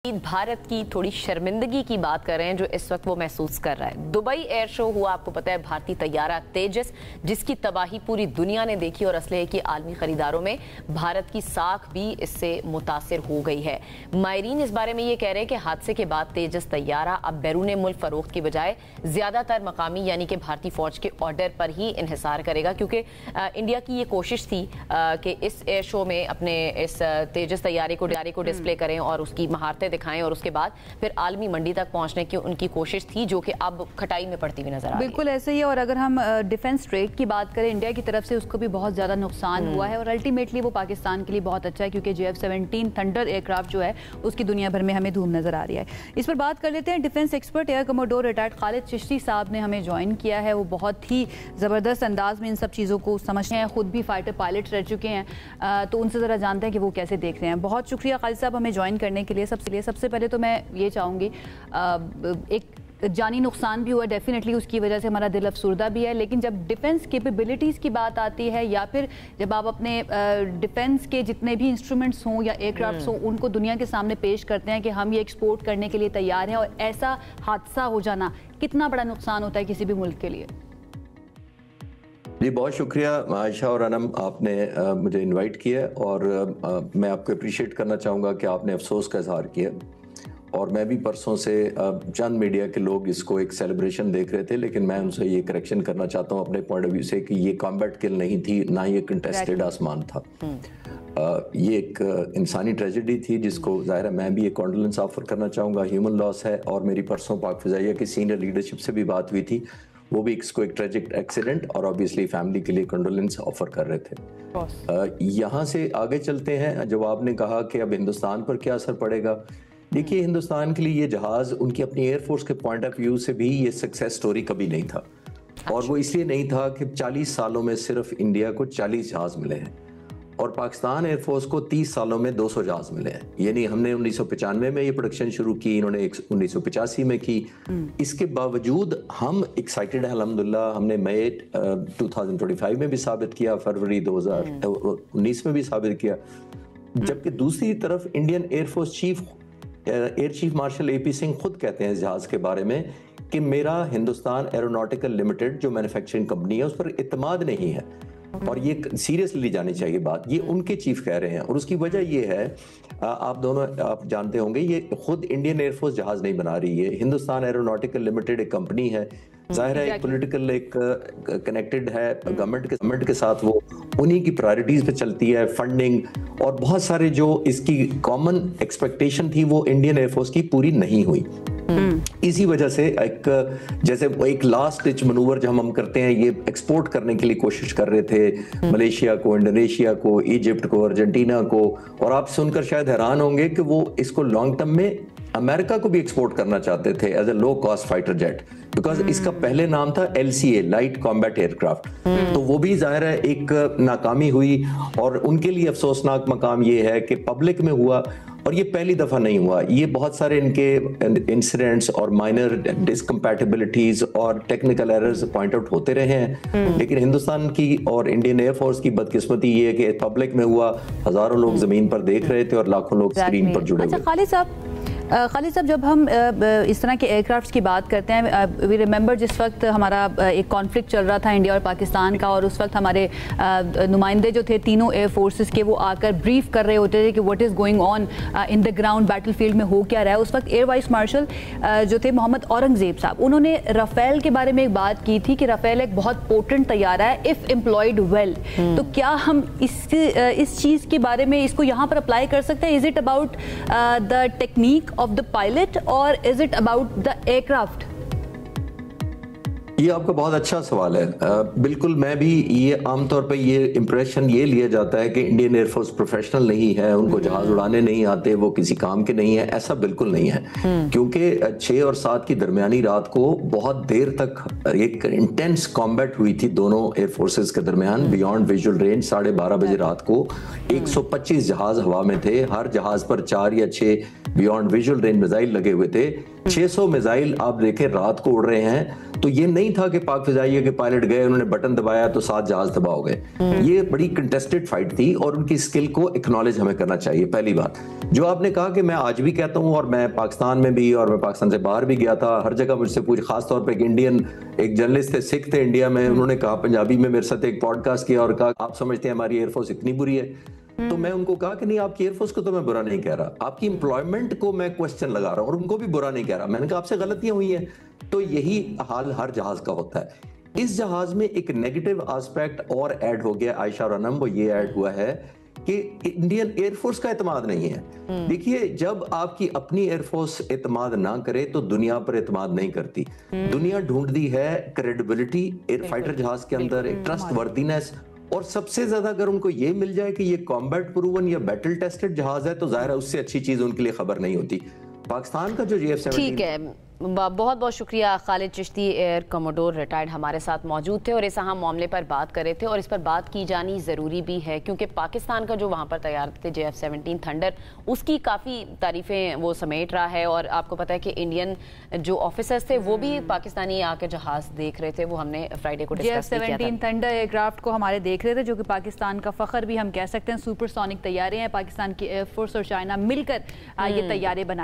भारत की थोड़ी शर्मिंदगी की बात कर रहे हैं जो इस वक्त वो महसूस कर रहा है। दुबई एयर शो हुआ, आपको पता है, भारतीय तैयारा तेजस जिसकी तबाही पूरी दुनिया ने देखी और असलहे की आलमी खरीदारों में भारत की साख भी इससे मुतासिर हो गई है। माहिरीन इस बारे में ये कह रहे हैं कि हादसे के बाद तेजस तैयारा अब बैरून मुल्क फरोख्त की बजाय ज्यादातर मकामी यानी कि भारतीय फौज के ऑर्डर पर ही इन्हिसार करेगा, क्योंकि इंडिया की ये कोशिश थी कि इस एयर शो में अपने इस तेजस तैयारे को डिस्प्ले करें और उसकी महारतें दिखाएं और उसके बाद फिर आलमी मंडी तक पहुंचने की उनकी कोशिश थी, जो कि अब खटाई में पड़ती हुई नजर आ रही है। बिल्कुल ऐसे ही है। और अगर हम डिफेंस ट्रेड की बात करें, इंडिया की तरफ से उसको भी बहुत ज्यादा नुकसान हुआ है और अल्टीमेटली वो पाकिस्तान के लिए बहुत अच्छा है, क्योंकि JF-17 थंडर एयरक्राफ्ट जो है उसकी दुनिया भर में हमें धूम नजर आ रही है। इस पर बात कर लेते हैं। Defence expert air commodore retired Khalid Chishti साहब ने हमें ज्वाइन किया है। वो बहुत ही जबरदस्त अंदाज में इन सब चीज़ों को समझते हैं, खुद भी फाइटर पायलट रह चुके हैं, तो उनसे ज़रा जानते हैं कि वो कैसे देख रहे हैं। बहुत शुक्रिया खालिद साहब हमें ज्वाइन करने के लिए। सबसे पहले तो मैं ये चाहूँगी, एक जानी नुकसान भी हुआ डेफिनेटली, उसकी वजह से हमारा दिल अफसुर्दा भी है, लेकिन जब डिफेंस कैपेबिलिटीज़ की बात आती है या फिर जब आप अपने डिफेंस के जितने भी इंस्ट्रूमेंट्स हों या एयरक्राफ्ट्स हों उनको दुनिया के सामने पेश करते हैं कि हम ये एक्सपोर्ट करने के लिए तैयार हैं, और ऐसा हादसा हो जाना कितना बड़ा नुकसान होता है किसी भी मुल्क के लिए। जी बहुत शुक्रिया आयशा और अनम, आपने मुझे इनवाइट किया और मैं आपको अप्रिशिएट करना चाहूँगा कि आपने अफसोस का इजहार किया। और मैं भी परसों से चंद मीडिया के लोग इसको एक सेलिब्रेशन देख रहे थे, लेकिन मैं उनसे ये करेक्शन करना चाहता हूँ अपने पॉइंट ऑफ व्यू से कि ये कॉम्बैट किल नहीं थी, ना ये कंटेस्टेड आसमान था। ये एक इंसानी ट्रेजेडी थी जिसको ज़ाहिर है मैं भी एक कॉन्डोलेंस ऑफर करना चाहूँगा। ह्यूमन लॉस है। और मेरी परसों पाक फ़िज़ाइया की सीनियर लीडरशिप से भी बात हुई थी, वो भी इसको एक ट्रेजिक एक्सीडेंट और ऑब्वियसली फैमिली के लिए कंडोलेंस ऑफर कर रहे थे। यहाँ से आगे चलते हैं। जब आपने कहा कि अब हिंदुस्तान पर क्या असर पड़ेगा, देखिए हिंदुस्तान के लिए ये जहाज़ उनकी अपनी एयरफोर्स के पॉइंट ऑफ व्यू से भी ये सक्सेस स्टोरी कभी नहीं था। और वो इसलिए नहीं था कि 40 सालों में सिर्फ इंडिया को 40 जहाज़ मिले हैं और पाकिस्तान एयरफोर्स को 30 सालों में 200 जहाज मिले हैं। यानी हमने 1995 में ये प्रोडक्शन शुरू की, इन्होंने 1985 में की। इसके बावजूद हम एक्साइटेड हैं अल्हम्दुलिल्लाह। हमने मई 2025 में भी साबित किया, फरवरी 2019 में भी साबित किया। जबकि दूसरी तरफ Indian air force air chief marshal AP Singh खुद कहते हैं इस जहाज के बारे में कि मेरा हिंदुस्तान एरोनॉटिकल लिमिटेड जो मैन्युफैक्चरिंग कंपनी है उस पर इत्मीनान नहीं है और ये सीरियसली ली जानी चाहिए बात। ये उनके चीफ कह रहे हैं और उसकी वजह ये है, आप जानते होंगे, ये खुद इंडियन एयरफोर्स जहाज नहीं बना रही है। हिंदुस्तान एरोनॉटिकल लिमिटेड एक कंपनी है, जाहिर है एक पॉलिटिकल एक कनेक्टेड है गवर्नमेंट के साथ, वो उन्हीं की प्रायोरिटीज पे चलती है, फंडिंग और बहुत सारे जो इसकी कॉमन एक्सपेक्टेशन थी वो इंडियन एयरफोर्स की पूरी नहीं हुई। इसी वजह से जैसे एक लास्ट डिच मनूवर जो हम करते हैं, ये एक्सपोर्ट करने के लिए कोशिश कर रहे थे मलेशिया को, इंडोनेशिया को, इजिप्ट को, अर्जेंटीना को, और आप सुनकर शायद हैरान होंगे कि वो इसको लॉन्ग टर्म में अमेरिका को भी एक्सपोर्ट करना चाहते थे as a low cost fighter jet, because इसका पहले नाम था LCA, लाइट कॉम्बैट एयरक्राफ्ट। तो वो भी जाहिर है एक नाकामी हुई और उनके लिए अफसोसनाक मकाम ये है कि पब्लिक में हुआ और ये पहली दफा नहीं हुआ। ये बहुत सारे इनके इंसिडेंट्स और माइनर डिसकम्पैटिबिलिटीज और टेक्निकल एरर्स पॉइंट आउट होते रहे हैं, लेकिन हिंदुस्तान की और इंडियन एयरफोर्स की बदकिस्मती ये है कि पब्लिक में हुआ, हजारों लोग जमीन पर देख रहे थे और लाखों लोग स्क्रीन पर जुड़े हुए। खालिद साहब, जब हम इस तरह के एयरक्राफ्ट्स की बात करते हैं, वी रिमेंबर जिस वक्त हमारा एक कॉन्फ्लिक्ट चल रहा था इंडिया और पाकिस्तान का, और उस वक्त हमारे नुमाइंदे जो थे तीनों एयर फोर्सेस के, वो आकर ब्रीफ कर रहे होते थे कि what is going on in the ground, battlefield में हो क्या रहा है। उस वक्त एयर वाइस मार्शल जो थे मोहम्मद औरंगजेब साहब, उन्होंने राफेल के बारे में एक बात की थी कि राफेल एक बहुत पोटेंट तैयारा है इफ़ एम्प्लॉयड वेल। तो क्या हम इस चीज़ के बारे में इसको यहाँ पर अप्लाई कर सकते हैं? Is it about the technique of the pilot or is it about the aircraft? ये आपका बहुत अच्छा सवाल है। बिल्कुल, मैं भी ये आमतौर पे ये इंप्रेशन ये लिया जाता है कि इंडियन एयरफोर्स प्रोफेशनल नहीं है, उनको जहाज उड़ाने नहीं आते, वो किसी काम के नहीं है। ऐसा बिल्कुल नहीं है, क्योंकि 6 और 7 की दरमियानी रात को बहुत देर तक एक इंटेंस कॉम्बैट हुई थी दोनों एयरफोर्सेस के दरमियान बियॉन्ड विजुअल रेंज। 12:30 बजे रात को 125 जहाज हवा में थे, हर जहाज पर 4 या 6 बियॉन्ड विजुअल रेंज मिसाइल लगे हुए थे। 600 मिसाइल आप देखें रात को उड़ रहे हैं, तो ये नहीं था कि पाक फिजाइया के पायलट गए, उन्होंने बटन दबाया तो 7 जहाज तबाह हो गए। ये बड़ी कंटेस्टेड फाइट थी और उनकी स्किल को एक्नॉलेज हमें करना चाहिए। पहली बात जो आपने कहा कि मैं आज भी कहता हूं, और मैं पाकिस्तान में भी और मैं पाकिस्तान से बाहर भी गया था, हर जगह मुझसे पूछ, खासतौर पर एक इंडियन एक जर्नलिस्ट थे, सिख थे इंडिया में, उन्होंने कहा पंजाबी में मेरे साथ एक पॉडकास्ट किया और कहा आप समझते हैं हमारी एयरफोर्स इतनी बुरी है? तो मैं उनको कहा कि नहीं, आपकी एयरफोर्स को तो मैं बुरा नहीं कह रहा, आपकी एम्प्लॉयमेंट को मैं क्वेश्चन लगा रहा हूं और उनको भी बुरा नहीं कह रहा। मैंने कहा आपसे गलतियां हुई हैं। तो यही हाल हर जहाज का होता है। इस जहाज में एक नेगेटिव एस्पेक्ट और ऐड हो गया आयशा और अनम, वो ये ऐड हुआ है कि इंडियन एयरफोर्स का एतमाद नहीं है। देखिए, जब आपकी अपनी एयरफोर्स एतमाद ना करे तो दुनिया पर एतमाद नहीं करती। दुनिया ढूंढती है क्रेडिबिलिटी एयर फाइटर जहाज के अंदर, एक ट्रस्ट वर्दीनेस, और सबसे ज्यादा अगर उनको ये मिल जाए कि ये कॉम्बैट प्रूवन या बैटल टेस्टेड जहाज है तो जाहिर है उससे अच्छी चीज उनके लिए खबर नहीं होती। पाकिस्तान का जो JF-17 ठीक है, बहुत बहुत शुक्रिया। Khalid Chishti air commodore retired हमारे साथ मौजूद थे और इस अहम मामले पर बात कर रहे थे, और इस पर बात की जानी ज़रूरी भी है क्योंकि पाकिस्तान का जो वहाँ पर तैयार थे JF-17 थंडर, उसकी काफ़ी तारीफ़ें वो समेट रहा है। और आपको पता है कि इंडियन जो ऑफिसर्स थे वो भी पाकिस्तानी आके जहाज़ देख रहे थे, वो हमने फ्राइडे को डिस्कस किया था। JF-17 थंडर एयरक्राफ्ट को हमारे देख रहे थे, जो कि पाकिस्तान का फ़ख्र भी हम कह सकते हैं। सुपरसोनिक तैयारे हैं, पाकिस्तान की एयरफोर्स और चाइना मिलकर ये तैयारे बना